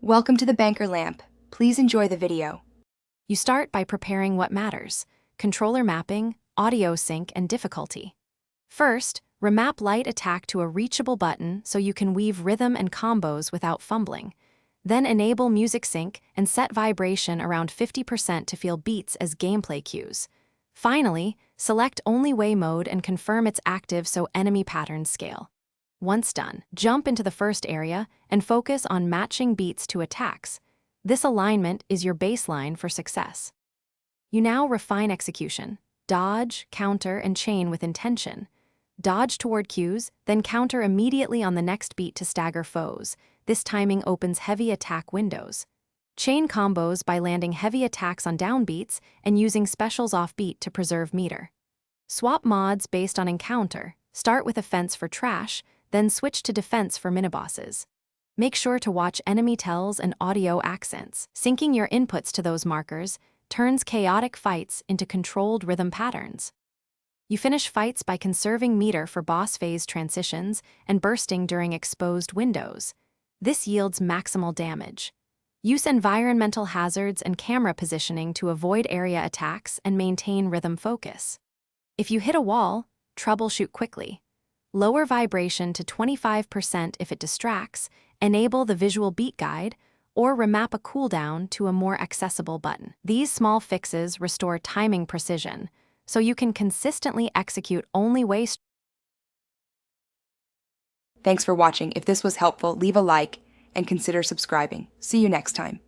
Welcome to the Banker Lamp. Please enjoy the video. You start by preparing what matters: controller mapping, audio sync, and difficulty. First, remap light attack to a reachable button so you can weave rhythm and combos without fumbling. Then enable music sync and set vibration around 50% to feel beats as gameplay cues. Finally, select only way mode and confirm it's active so enemy patterns scale. Once done, jump into the first area and focus on matching beats to attacks. This alignment is your baseline for success. You now refine execution. Dodge, counter, and chain with intention. Dodge toward cues, then counter immediately on the next beat to stagger foes. This timing opens heavy attack windows. Chain combos by landing heavy attacks on downbeats and using specials off-beat to preserve meter. Swap mods based on encounter. Start with offense for trash, then switch to defense for minibosses. Make sure to watch enemy tells and audio accents. Syncing your inputs to those markers turns chaotic fights into controlled rhythm patterns. You finish fights by conserving meter for boss phase transitions and bursting during exposed windows. This yields maximal damage. Use environmental hazards and camera positioning to avoid area attacks and maintain rhythm focus. If you hit a wall, troubleshoot quickly. Lower vibration to 25% if it distracts, enable the visual beat guide, or remap a cooldown to a more accessible button. These small fixes restore timing precision, so you can consistently execute only way. Thanks for watching. If this was helpful, leave a like and consider subscribing. See you next time.